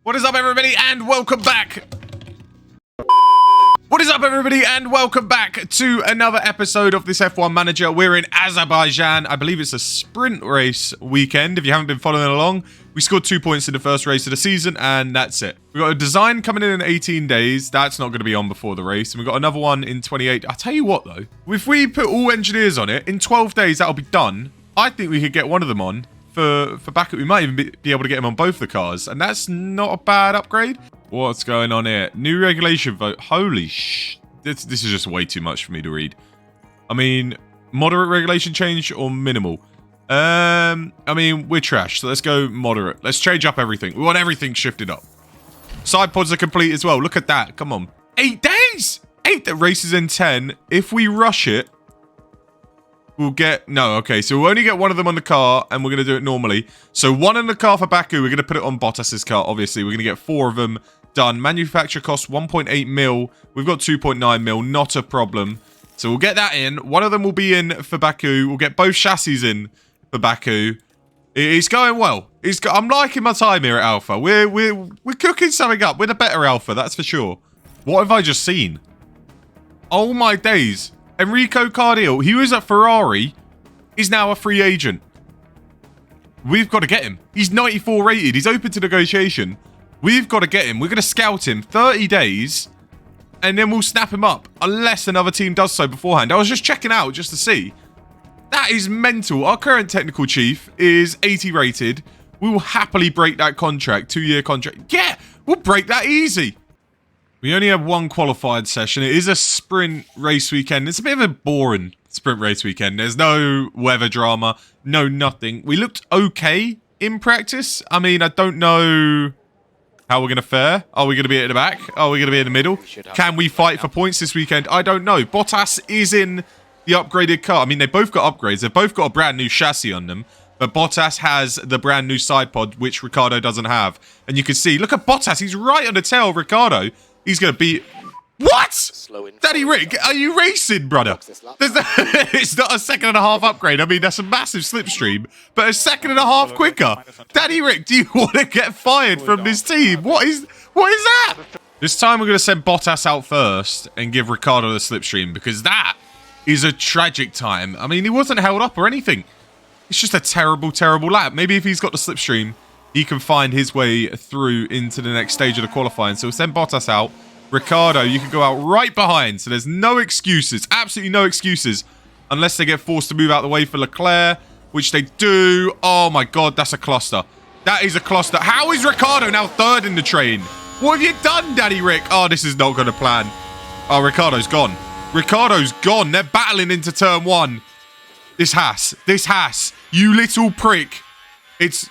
What is up, everybody, and welcome back. What is up, everybody, and welcome back to another episode of this F1 Manager. We're in Azerbaijan. I believe it's a sprint race weekend. If you haven't been following along, we scored 2 points in the first race of the season, and that's it. We've got a design coming in 18 days. That's not going to be on before the race. And we've got another one in 28. I'll tell you what, though. If we put all engineers on it, in 12 days, that'll be done. I think we could get one of them on. For Baku, we might even be able to get him on both the cars, and that's not a bad upgrade. What's going on here? New regulation vote. Holy sh! This is just way too much for me to read. I mean, moderate regulation change or minimal? I mean, we're trash, so let's go moderate. Let's change up everything. We want everything shifted up. Side pods are complete as well. Look at that. Come on. 8 days! 8 that races in 10. If we rush it, we'll get... No, okay, so we'll only get one of them on the car, and we're going to do it normally. So one in the car for Baku, we're going to put it on Bottas's car, obviously. We're going to get 4 of them done. Manufacture cost 1.8 mil. We've got 2.9 mil, not a problem. So we'll get that in. One of them will be in for Baku. We'll get both chassis in for Baku. It's going well. I'm liking my time here at Alpha. We're cooking something up. We're the better Alpha, that's for sure. What have I just seen? Oh my days. Enrico Cardiel, he was at Ferrari, is now a free agent. We've got to get him. He's 94 rated. He's open to negotiation. We've got to get him. We're going to scout him 30 days, and then we'll snap him up, unless another team does so beforehand. I was just checking out just to see. That is mental. Our current technical chief is 80 rated. We will happily break that contract, 2-year contract. Yeah, we'll break that easy. We only have one qualified session. It is a sprint race weekend. It's a bit of a boring sprint race weekend. There's no weather drama, no nothing. We looked okay in practice. I mean, I don't know how we're going to fare. Are we going to be at the back? Are we going to be in the middle? Can we fight for points this weekend? I don't know. Bottas is in the upgraded car. I mean, they both got upgrades. They've both got a brand new chassis on them. But Bottas has the brand new side pod, which Ricciardo doesn't have. And you can see, look at Bottas. He's right on the tail of Ricciardo. He's going to beat... What? Daddy Rick, are you racing, brother? It's not a second and a half upgrade. I mean, that's a massive slipstream, but a second and a half quicker. Daddy Rick, do you want to get fired from this team? What is that? This time we're going to send Bottas out first and give Ricciardo the slipstream, because that is a tragic time. I mean, he wasn't held up or anything. It's just a terrible, terrible lap. Maybe if he's got the slipstream, he can find his way through into the next stage of the qualifying. So we'll send Bottas out. Ricciardo, you can go out right behind. So there's no excuses. Absolutely no excuses. Unless they get forced to move out the way for Leclerc, which they do. Oh my God, that's a cluster. That is a cluster. How is Ricciardo now third in the train? What have you done, Daddy Rick? Oh, this is not going to plan. Oh, Ricciardo's gone. Ricciardo's gone. They're battling into turn 1. This Haas, you little prick. It's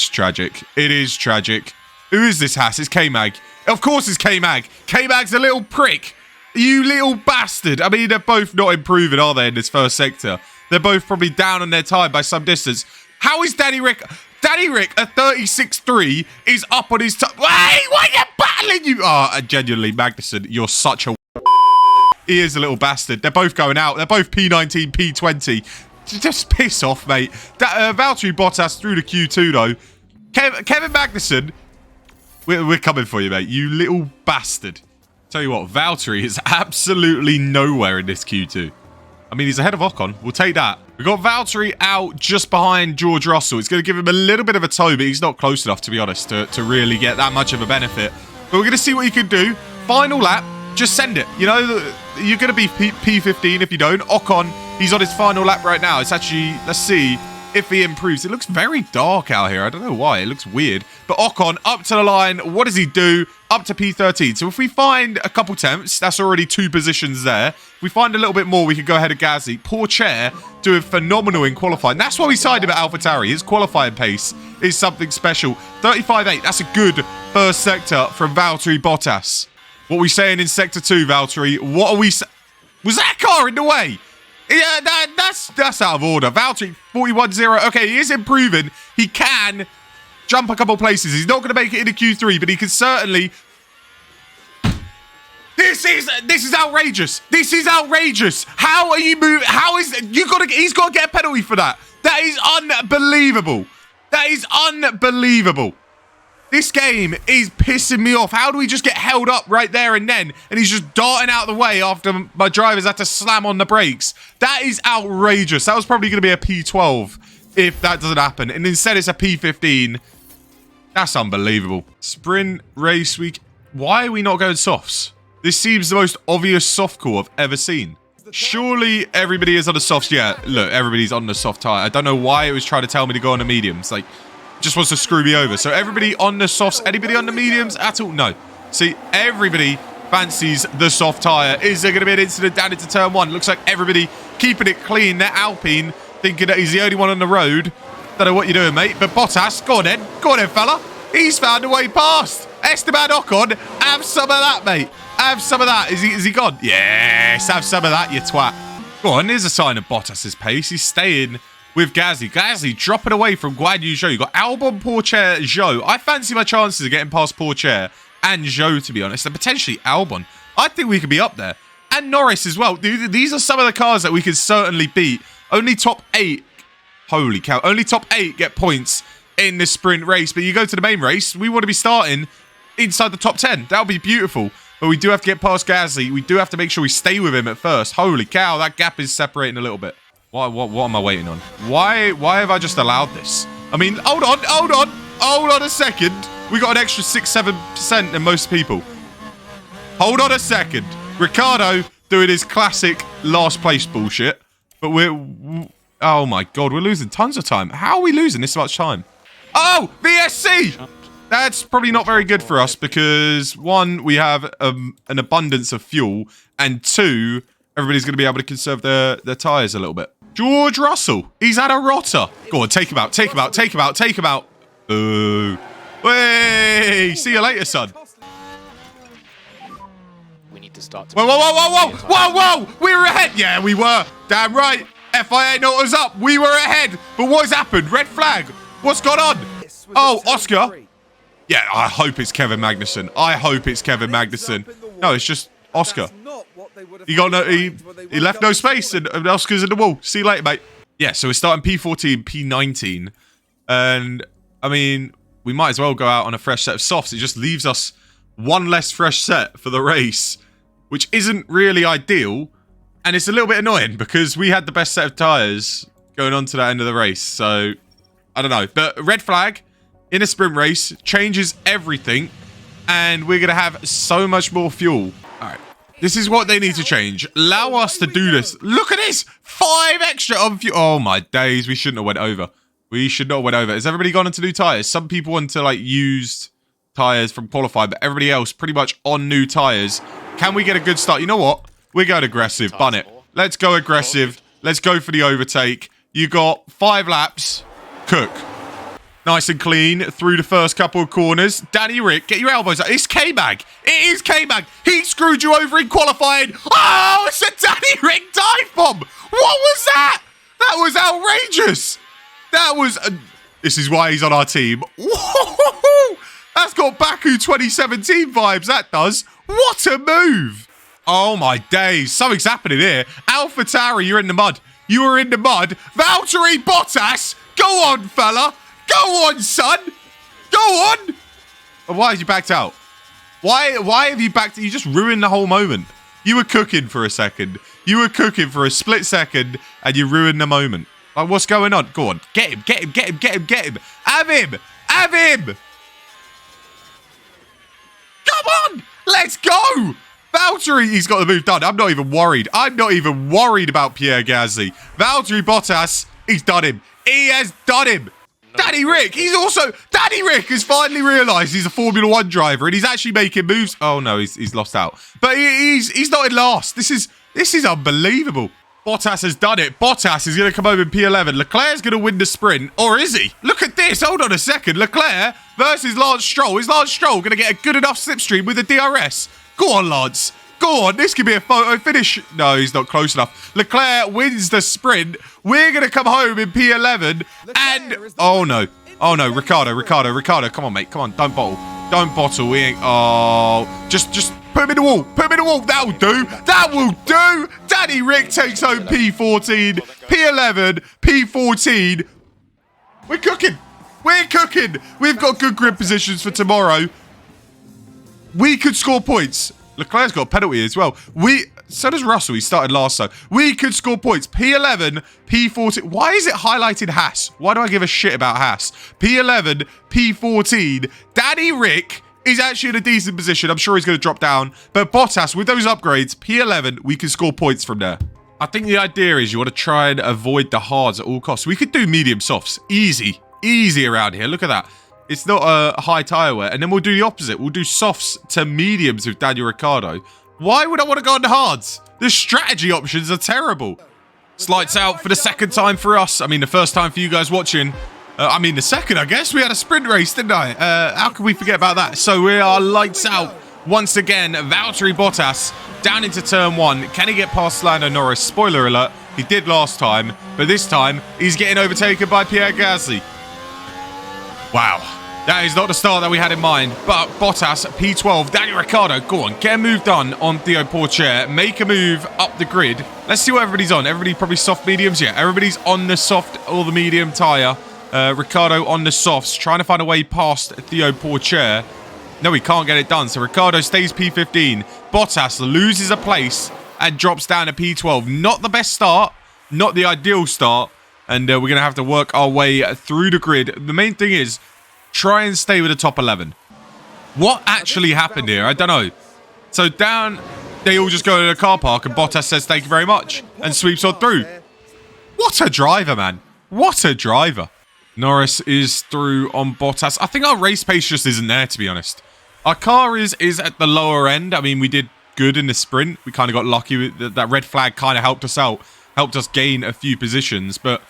tragic. It is tragic. Who is this Haas? It's K-Mag. Of course it's K-Mag. K-Mag's a little prick. You little bastard. I mean, they're both not improving, are they, in this first sector? They're both probably down on their time by some distance. How is Daddy Rick... Daddy Rick, a 36.3, is up on his time. Why are you battling you? Oh, genuinely, Magnussen, you're such a... He is a little bastard. They're both going out. They're both P19, P20. Just piss off, mate. Valtteri Bottas through the Q2, though. Kevin Magnussen, we're coming for you, mate. You little bastard. Tell you what, Valtteri is absolutely nowhere in this Q2. I mean, he's ahead of Ocon. We'll take that. We've got Valtteri out just behind George Russell. It's going to give him a little bit of a tow, but he's not close enough, to be honest, to really get that much of a benefit. But we're going to see what he can do. Final lap. Just send it. You know, you're going to be P15 if you don't. Ocon, he's on his final lap right now. It's actually, let's see if he improves. It looks very dark out here. I don't know why. It looks weird. But Ocon, up to the line. What does he do? Up to P13. So if we find a couple temps, that's already 2 positions there. If we find a little bit more, we could go ahead of Gasly. Poor Chair doing phenomenal in qualifying. That's why we signed him at AlphaTauri. His qualifying pace is something special. 35.8. That's a good first sector from Valtteri Bottas. What are we saying in Sector 2, Valtteri? What are we... Was that car in the way? Yeah, that's out of order. Valtteri, 41.0. Okay, he is improving. He can jump a couple places. He's not going to make it into Q3, but he can certainly... This is outrageous. This is outrageous. How are you moving? How is... He's got to get a penalty for that. That is unbelievable. That is unbelievable. This game is pissing me off. How do we just get held up right there and then? And he's just darting out of the way after my drivers had to slam on the brakes. That is outrageous. That was probably going to be a P12 if that doesn't happen. And instead it's a P15. That's unbelievable. Sprint race week. Why are we not going softs? This seems the most obvious soft call I've ever seen. Surely everybody is on the softs. Yeah, look, everybody's on the soft tire. I don't know why it was trying to tell me to go on the mediums. Like, just wants to screw me over. So everybody on the softs, anybody on the mediums at all? No. See, everybody fancies the soft tire. Is there going to be an incident down into turn 1? Looks like everybody keeping it clean. They're Alpine, thinking that he's the only one on the road. Don't know what you're doing, mate. But Bottas, go on then. Go on then, fella. He's found a way past. Esteban Ocon, have some of that, mate. Have some of that. Is he gone? Yes, have some of that, you twat. Go on, here's a sign of Bottas's pace. He's staying with Gasly. Gasly dropping away from Guan Yu Zhou. You've got Albon, Pourchaire, Zhou. I fancy my chances of getting past Pourchaire and Zhou, to be honest, and potentially Albon. I think we could be up there. And Norris as well. Dude, these are some of the cars that we can certainly beat. Only top 8. Holy cow. Only top 8 get points in this sprint race. But you go to the main race, we want to be starting inside the top 10. That would be beautiful. But we do have to get past Gasly. We do have to make sure we stay with him at first. Holy cow, that gap is separating a little bit. What am I waiting on? Why have I just allowed this? I mean, hold on a second. We got an extra 6-7% than most people. Hold on a second. Ricardo doing his classic last place bullshit. But oh my God, we're losing tons of time. How are we losing this much time? Oh, VSC! That's probably not very good for us because, 1, we have an abundance of fuel, and 2, everybody's going to be able to conserve their tyres a little bit. George Russell, he's had a rotter. Go on, take him out, take him out, take him out, take him out. Boo. Hey, see you later, son. We need to start. Whoa. We were ahead. Yeah, we were. Damn right. FIA note us up. We were ahead. But what has happened? Red flag. What's gone on? Oh, Oscar. Yeah, I hope it's Kevin Magnussen. I hope it's Kevin Magnussen. No, it's just Oscar. He left no space, and Oscar's in the wall. See you later, mate. Yeah, so we're starting P14, P19. And, I mean, we might as well go out on a fresh set of softs. It just leaves us one less fresh set for the race, which isn't really ideal. And it's a little bit annoying because we had the best set of tyres going on to that end of the race. So, I don't know. But red flag in a sprint race changes everything. And we're going to have so much more fuel. All right. This is what they need to change. Allow us to do this. Look at this. 5 extra on fuel. Oh, my days. We shouldn't have went over. We should not have went over. Has everybody gone into new tyres? Some people want to, like, used tyres from qualifying, but everybody else pretty much on new tyres. Can we get a good start? You know what? We're going aggressive. Bun it. Let's go aggressive. Let's go for the overtake. You got 5 laps. Cook. Nice and clean through the first couple of corners. Danny Rick, get your elbows out. It's K-Mag. It is K-Mag. He screwed you over in qualifying. Oh, it's a Danny Rick dive bomb. What was that? That was outrageous. That was... this is why he's on our team. Whoa! That's got Baku 2017 vibes, that does. What a move. Oh, my days. Something's happening here. Alfa Tauri, you're in the mud. You are in the mud. Valtteri Bottas. Go on, fella. Go on, son. Go on. Why have you backed out? Why have you backed? You just ruined the whole moment. You were cooking for a second. You were cooking for a split second, and you ruined the moment. Like, what's going on? Go on. Get him. Get him. Get him. Get him. Get him. Have him. Have him. Come on. Let's go. Valtteri, he's got the move done. I'm not even worried. I'm not even worried about Pierre Gasly. Valtteri Bottas, he's done him. He has done him. Danny Rick, Danny Rick has finally realised he's a Formula 1 driver and he's actually making moves. Oh no, he's lost out. But he's not in last. This is unbelievable. Bottas has done it. Bottas is going to come home in P11. Leclerc's going to win the sprint. Or is he? Look at this. Hold on a second. Leclerc versus Lance Stroll. Is Lance Stroll going to get a good enough slipstream with the DRS? Go on, Lance. Go on. This could be a photo finish. No, he's not close enough. Leclerc wins the sprint. We're going to come home in P11. And... oh, no. Oh, no. Ricardo. Come on, mate. Come on. Don't bottle. Don't bottle. We ain't... oh. Just put him in the wall. Put him in the wall. That'll do. That will do. Danny Rick takes home P14. P11. P14. We're cooking. We're cooking. We've got good grid positions for tomorrow. We could score points. Leclerc's got a penalty as well. So does Russell. He started last, so we could score points. P11, P14. Why is it highlighted Haas? Why do I give a shit about Haas? P11, P14. Danny Rick is actually in a decent position. I'm sure he's going to drop down. But Bottas, with those upgrades, P11, we can score points from there. I think the idea is you want to try and avoid the hards at all costs. We could do medium softs. Easy around here. Look at that. It's not a high tyre wear. And then we'll do the opposite. We'll do softs to mediums with Daniel Ricciardo. Why would I want to go on the hards? The strategy options are terrible. Lights out for the second time for us. I mean, the first time for you guys watching. The second, I guess. We had a sprint race, didn't I? How can we forget about that? So we are lights out once again. Valtteri Bottas down into turn 1. Can he get past Lando Norris? Spoiler alert, he did last time. But this time, he's getting overtaken by Pierre Gasly. Wow. That is not the start that we had in mind. But Bottas, P12, Daniel Ricciardo, go on, get a move done on Theo Pourchaire. Make a move up the grid. Let's see what everybody's on. Everybody probably soft mediums. Yeah, everybody's on the soft or the medium tyre. Ricciardo on the softs, trying to find a way past Theo Pourchaire. No, he can't get it done. So Ricciardo stays P15. Bottas loses a place and drops down to P12. Not the best start. Not the ideal start. And we're going to have to work our way through the grid. The main thing is, try and stay with the top 11. What actually happened here? I don't know. So down, they all just go to the car park and Bottas says thank you very much and sweeps on through. What a driver, man. What a driver. Norris is through on Bottas. I think our race pace just isn't there, to be honest. Our car is at the lower end. I mean, we did good in the sprint. We kind of got lucky. That red flag kind of helped us out. Helped us gain a few positions, but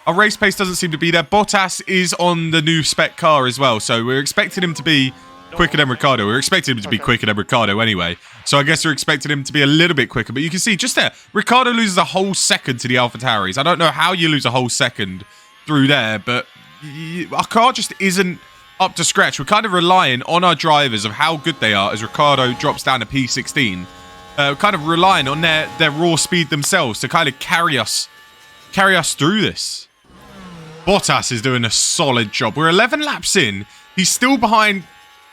our race pace doesn't seem to be there. Bottas is on the new spec car as well, so we're expecting him to be quicker than Ricciardo. We're expecting him to be quicker than Ricciardo anyway, so I guess we're expecting him to be a little bit quicker. But you can see just there, Ricciardo loses a whole second to the AlphaTauris. I don't know how you lose a whole second through there, but our car just isn't up to scratch. We're kind of relying on our drivers of how good they are as Ricciardo drops down to P16. Kind of relying on their raw speed themselves to kind of carry us through this. Bottas is doing a solid job. We're 11 laps in. He's still behind.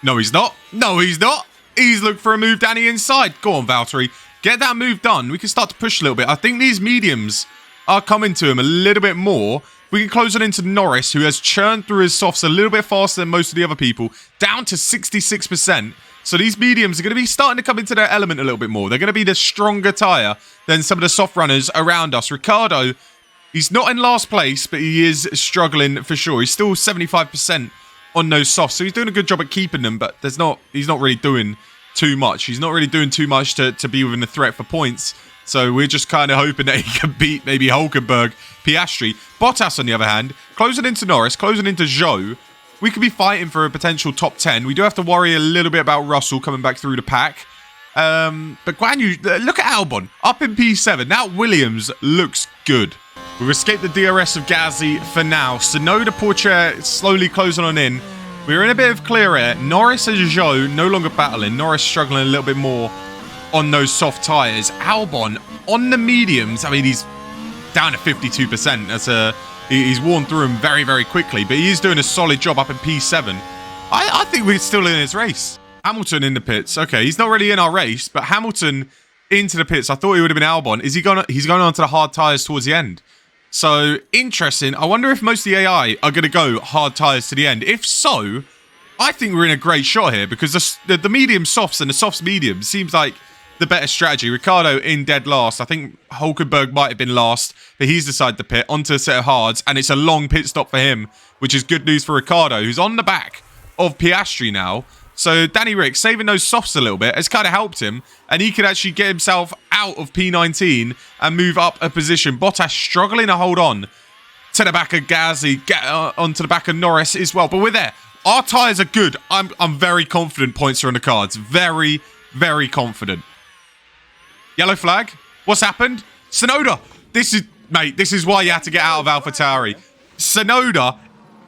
No, he's not. No, he's not. He's looking for a move down the inside. Go on, Valtteri. Get that move done. We can start to push a little bit. I think these mediums are coming to him a little bit more. We can close it into Norris, who has churned through his softs a little bit faster than most of the other people, down to 66%. So these mediums are going to be starting to come into their element a little bit more. They're going to be the stronger tyre than some of the soft runners around us. Ricciardo, he's not in last place, but he is struggling for sure. He's still 75% on those softs, so he's doing a good job at keeping them, but he's not really doing too much. He's not really doing too much to be within the threat for points. So we're just kind of hoping that he can beat maybe Hulkenberg, Piastri. Bottas, on the other hand, closing into Norris, closing into Zhou. We could be fighting for a potential top 10. We do have to worry a little bit about Russell coming back through the pack. But Guan Yu, look at Albon, up in P7. Now Williams looks good. We've escaped the DRS of Gasly for now. Tsunoda, Pourchaire slowly closing on in. We're in a bit of clear air. Norris and Zhou no longer battling. Norris struggling a little bit more on those soft tyres. Albon on the mediums. I mean, he's down to 52%. He's worn through him very, very quickly, but he is doing a solid job up in P7. I think we're still in his race. Hamilton in the pits. Okay, he's not really in our race, but Hamilton into the pits. I thought he would have been Albon. He's going on to the hard tyres towards the end. So, interesting. I wonder if most of the AI are going to go hard tyres to the end. If so, I think we're in a great shot here because the medium softs and the softs mediums seems like the better strategy. Ricciardo in dead last. I think Hulkenberg might have been last, but he's decided to pit onto a set of hards, and it's a long pit stop for him, which is good news for Ricciardo, who's on the back of Piastri now. So Danny Rick saving those softs a little bit has kind of helped him, and he could actually get himself out of P19 and move up a position. Bottas struggling to hold on to the back of Gasly, get onto the back of Norris as well. But we're there. Our tyres are good. I'm very confident points are on the cards. Very, very confident. Yellow flag. What's happened? Tsunoda. This is why you had to get out of AlphaTauri. Tsunoda,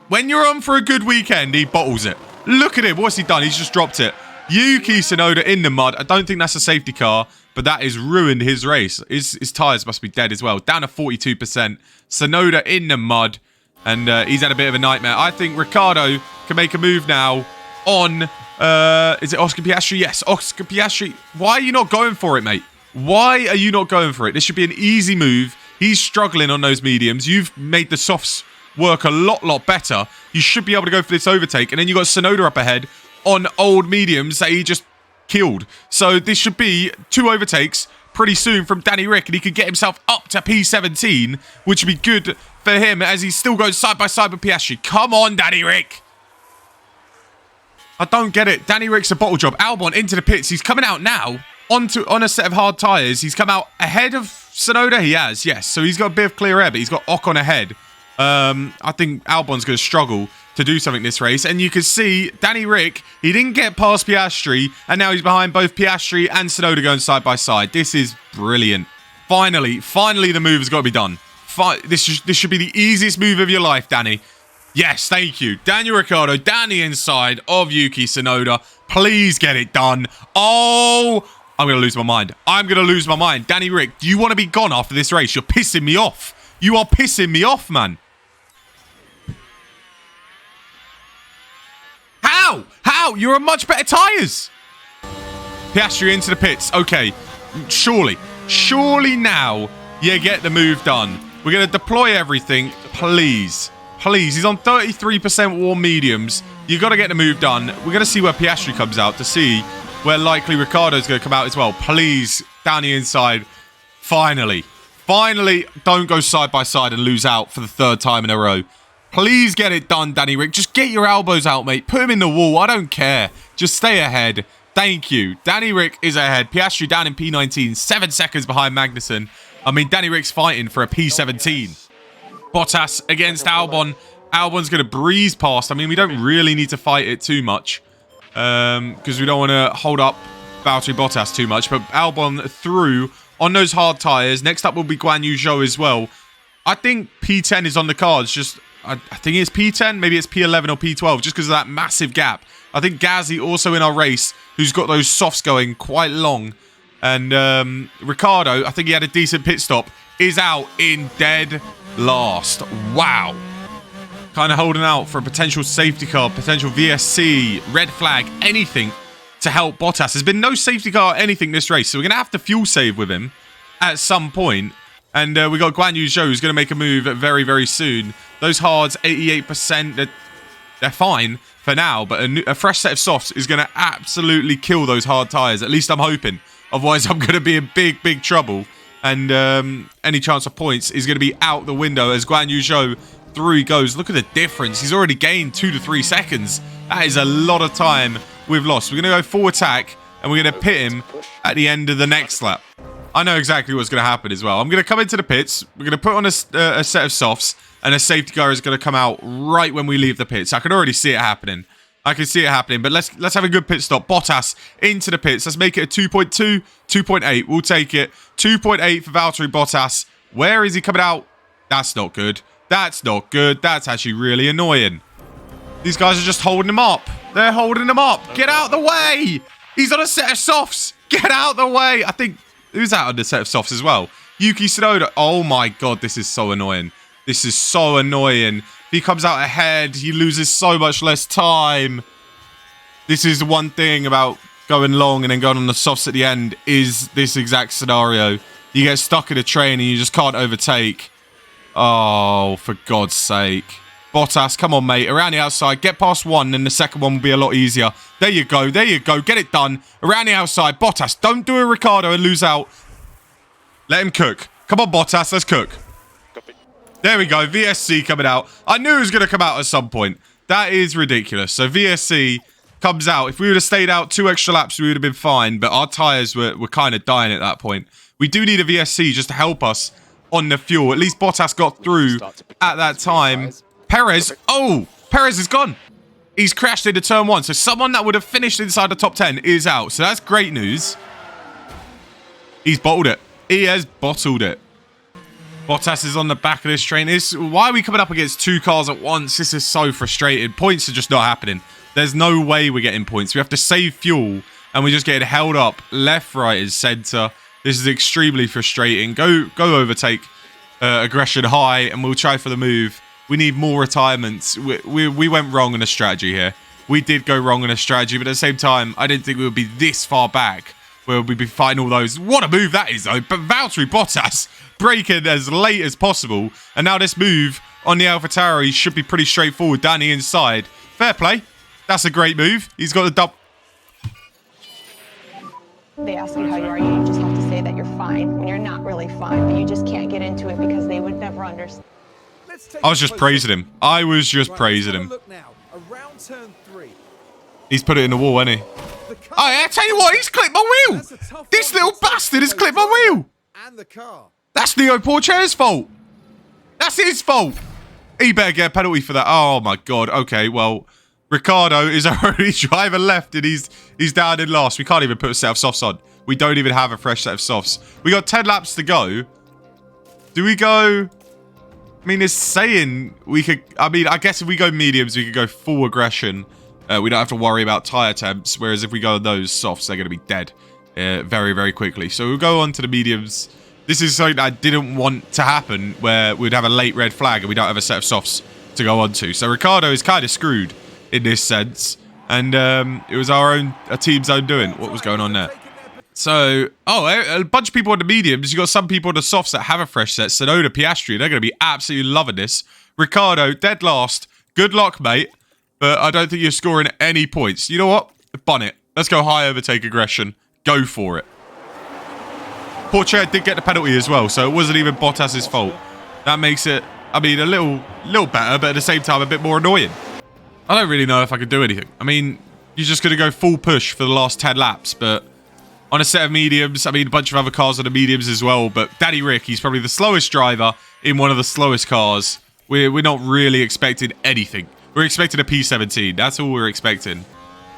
when you're on for a good weekend, he bottles it. Look at him. What's he done? He's just dropped it. Yuki Tsunoda in the mud. I don't think that's a safety car, but that has ruined his race. His tyres must be dead as well. Down to 42%. Tsunoda in the mud. And he's had a bit of a nightmare. I think Ricciardo can make a move now on... is it Oscar Piastri? Yes, Oscar Piastri. Why are you not going for it, mate? Why are you not going for it? This should be an easy move. He's struggling on those mediums. You've made the softs work a lot better. You should be able to go for this overtake. And then you got Tsunoda up ahead on old mediums that he just killed. So this should be 2 overtakes pretty soon from Danny Rick. And he could get himself up to P17, which would be good for him as he still goes side by side with Piastri. Come on, Danny Rick. I don't get it. Danny Rick's a bottle job. Albon into the pits. He's coming out now on a set of hard tyres. He's come out ahead of Tsunoda. He has, yes. So he's got a bit of clear air, but he's got Ocon ahead. I think Albon's going to struggle to do something this race. And you can see Danny Rick, he didn't get past Piastri, and now he's behind both Piastri and Tsunoda going side by side. This is brilliant. Finally the move has got to be done. This should be the easiest move of your life, Danny. Yes, thank you. Daniel Ricciardo, Danny inside of Yuki Tsunoda. Please get it done. Oh, I'm going to lose my mind. I'm going to lose my mind. Danny Rick, do you want to be gone after this race? You're pissing me off. You are pissing me off, man. How? You're on much better tyres. Piastri into the pits. Okay. Surely now you get the move done. We're going to deploy everything. Please. He's on 33% warm mediums. You got to get the move done. We're going to see where Piastri comes out to see where likely Ricciardo's going to come out as well. Please, down the inside. Finally, don't go side by side and lose out for the 3rd time in a row. Please get it done, Danny Rick. Just get your elbows out, mate. Put him in the wall. I don't care. Just stay ahead. Thank you. Danny Rick is ahead. Piastri down in P19, 7 seconds behind Magnussen. I mean, Danny Rick's fighting for a P17. Bottas against Albon. Albon's going to breeze past. I mean, we don't really need to fight it too much because we don't want to hold up Valtteri Bottas too much. But Albon through on those hard tyres. Next up will be Guan Yu Zhou as well. I think P10 is on the cards. I think it's P10. Maybe it's P11 or P12 just because of that massive gap. I think Gasly also in our race, who's got those softs going quite long. And Ricciardo, I think he had a decent pit stop, is out in dead last. Wow. Kind of holding out for a potential safety car, potential VSC, red flag, anything to help Bottas. There's been no safety car or anything this race, so we're going to have to fuel save with him at some point. And we got Guan Yu Zhou who's going to make a move very soon. Those hards, 88%, they're fine for now, but a fresh set of softs is going to absolutely kill those hard tyres. At least I'm hoping. Otherwise, I'm going to be in big trouble. And any chance of points is going to be out the window as Guan Yu Zhou through he goes. Look at the difference. He's already gained 2 to 3 seconds. That is a lot of time we've lost. We're going to go full attack and we're going to pit him at the end of the next lap. I know exactly what's going to happen as well. I'm going to come into the pits. We're going to put on a set of softs and a safety car is going to come out right when we leave the pits. I can already see it happening. I can see it happening, but let's have a good pit stop. Bottas into the pits. Let's make it a 2.2, 2.8. We'll take it. 2.8 for Valtteri Bottas. Where is he coming out? That's not good. That's not good. That's actually really annoying. These guys are just holding him up. They're holding him up. Get out the way. He's on a set of softs. Get out the way. I think, who's out on the set of softs as well? Yuki Tsunoda. Oh my God, this is so annoying. This is so annoying. If he comes out ahead, he loses so much less time. This is the one thing about going long and then going on the softs at the end is this exact scenario. You get stuck in a train and you just can't overtake. Oh, for God's sake. Bottas, come on, mate. Around the outside. Get past one and the second one will be a lot easier. There you go. There you go. Get it done. Around the outside. Bottas, don't do a Ricciardo and lose out. Let him cook. Come on, Bottas. Let's cook. There we go. VSC coming out. I knew it was going to come out at some point. That is ridiculous. So VSC comes out. If we would have stayed out 2 extra laps, we would have been fine. But our tyres were kind of dying at that point. We do need a VSC just to help us on the fuel. At least Bottas got through at that time. Perez. Oh, Perez is gone. He's crashed into turn 1. So someone that would have finished inside the top 10 is out. So that's great news. He's bottled it. He has bottled it. Bottas is on the back of this train. Why are we coming up against 2 cars at once? This is so frustrating. Points are just not happening. There's no way we're getting points. We have to save fuel and we're just getting held up left, right, and centre. This is extremely frustrating. Go overtake aggression high and we'll try for the move We need more retirements. We went wrong in a strategy here. We did go wrong in a strategy, but at the same time, I didn't think we would be this far back where we'd be fighting all those. What a move that is, though. But Valtteri Bottas breaking as late as possible. And now this move on the AlphaTauri should be pretty straightforward down the inside. Fair play. That's a great move. He's got the double. They ask you how you are, you just have to say that you're fine when you're not really fine, but you just can't get into it because they would never understand. I was just praising him. I was just praising him. He's put it in the wall, hasn't he? Oh, I tell you what, he's clipped my wheel. This little bastard has clipped my wheel. That's Neo Porchere's fault. That's his fault. He better get a penalty for that. Oh, my God. Okay, well, Ricciardo is our only driver left, and he's down in last. We can't even put a set of softs on. We don't even have a fresh set of softs. We got 10 laps to go. Do we go... I mean, it's saying we could... I mean, I guess if we go mediums, we could go full aggression. We don't have to worry about tyre temps. Whereas if we go on those softs, they're going to be dead very, very quickly. So we'll go on to the mediums. This is something I didn't want to happen, where we'd have a late red flag and we don't have a set of softs to go on to. So Ricciardo is kind of screwed in this sense. And it was a team's own doing. What was going on there? So, a bunch of people on the mediums. You got some people on the softs that have a fresh set. Tsunoda, Piastri, they're going to be absolutely loving this. Ricciardo, dead last. Good luck, mate. But I don't think you're scoring any points. You know what? Bun it. Let's go high overtake aggression. Go for it. Porchere did get the penalty as well, so it wasn't even Bottas's fault. That makes it, I mean, a little better, but at the same time, a bit more annoying. I don't really know if I could do anything. I mean, you're just going to go full push for the last 10 laps, but on a set of mediums, I mean, a bunch of other cars on the mediums as well, but Daddy Rick, he's probably the slowest driver in one of the slowest cars. We're not really expecting anything. We're expecting a P17. That's all we're expecting.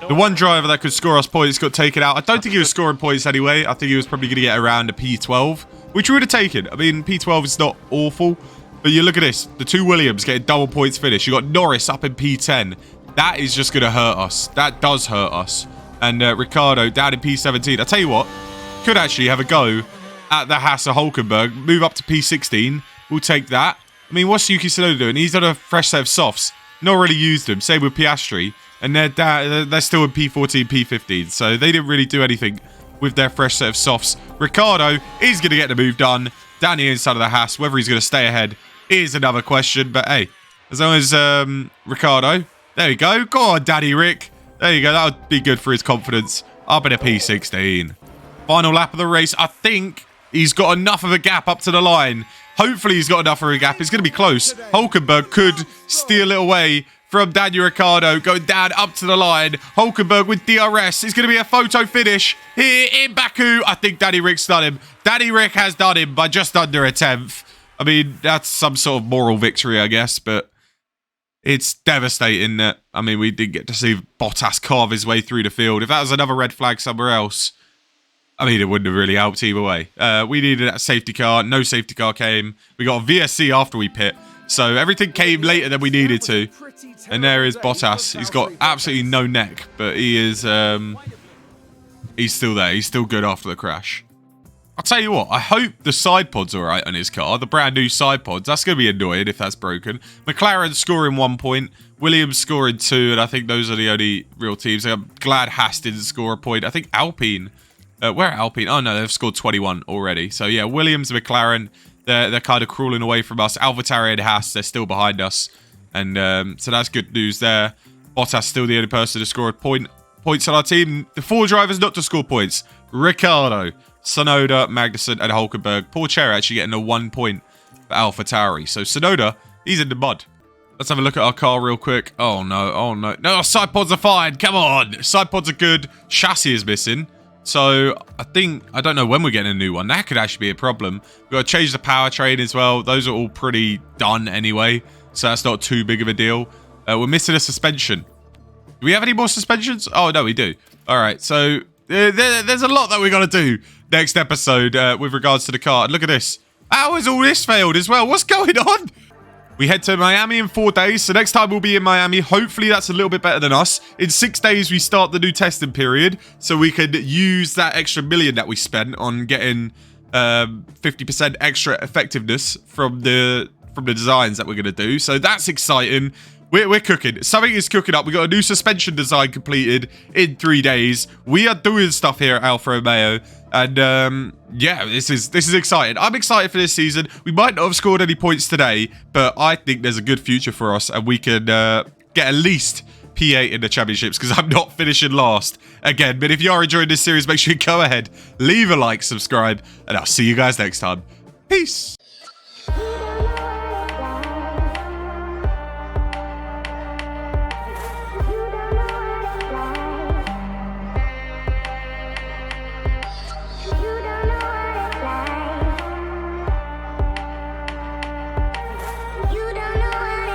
The one driver that could score us points got taken out. I don't think he was scoring points anyway. I think he was probably going to get around a P12, which we would have taken. I mean, P12 is not awful, but you look at this. The two Williams getting double points finish. You got Norris up in P10. That is just going to hurt us. That does hurt us. And Ricciardo down in P17. I tell you what, could actually have a go at the Haas of Hulkenberg. Move up to P16. We'll take that. I mean, what's Yuki Tsunoda doing? He's on a fresh set of softs. Not really used them. Same with Piastri. And they're still in P14, P15. So they didn't really do anything with their fresh set of softs. Ricciardo is going to get the move done down the inside of the Haas. Whether he's going to stay ahead is another question. But hey, as long as Ricciardo, there you go. Go on, Daddy Rick. There you go. That would be good for his confidence. Up in a P16. Final lap of the race. I think he's got enough of a gap up to the line. Hopefully he's got enough of a gap. It's going to be close. Hulkenberg could steal it away from Daniel Ricciardo, going down up to the line. Hulkenberg with DRS. It's going to be a photo finish here in Baku. I think Daddy Rick's done him. Daddy Rick has done him by just under a 10th. I mean, that's some sort of moral victory, I guess, but it's devastating that, I mean, we didn't get to see Bottas carve his way through the field. If that was another red flag somewhere else, I mean, it wouldn't have really helped either way. We needed a safety car. No safety car came. We got a VSC after we pit. So everything came later than we needed to. And there is Bottas. He's got absolutely no neck, but he is, he's still there. He's still good after the crash. I'll tell you what, I hope the side pod's all right on his car. The brand new side pods. That's going to be annoying if that's broken. McLaren scoring 1 point. Williams scoring 2. And I think those are the only real teams. I'm glad Haas didn't score a point. I think Alpine. Where are Alpine? Oh, no, they've scored 21 already. So, yeah, Williams and McLaren, they're kind of crawling away from us. AlphaTauri and Haas, they're still behind us. And so that's good news there. Bottas still the only person to score a points on our team. The 4 drivers not to score points. Ricciardo, Tsunoda, Magnussen, and Hulkenberg. Porchere actually getting a 1 point for AlphaTauri. So Tsunoda, he's in the mud. Let's have a look at our car real quick. Oh, no. Oh, no. No, side pods are fine. Come on. Side pods are good. Chassis is missing. So I don't know when we're getting a new one. That could actually be a problem. We've got to change the powertrain as well. Those are all pretty done anyway. So that's not too big of a deal. We're missing a suspension. Do we have any more suspensions? Oh, no, we do. All right. So there's a lot that we're going to do next episode with regards to the car. And look at this. How has all this failed as well? What's going on? We head to Miami in 4 days. So next time we'll be in Miami. Hopefully that's a little bit better than us. In 6 days, we start the new testing period. So we could use that extra $1 million that we spent on getting 50% extra effectiveness from the from the designs that we're going to do. So that's exciting. We're cooking. Something is cooking up. We got a new suspension design completed in 3 days. We are doing stuff here at Alfa Romeo. And yeah, this is exciting. I'm excited for this season. We might not have scored any points today, but I think there's a good future for us, and we can get at least P8 in the championships, because I'm not finishing last again. But if you are enjoying this series, make sure you go ahead, leave a like, subscribe, and I'll see you guys next time. Peace.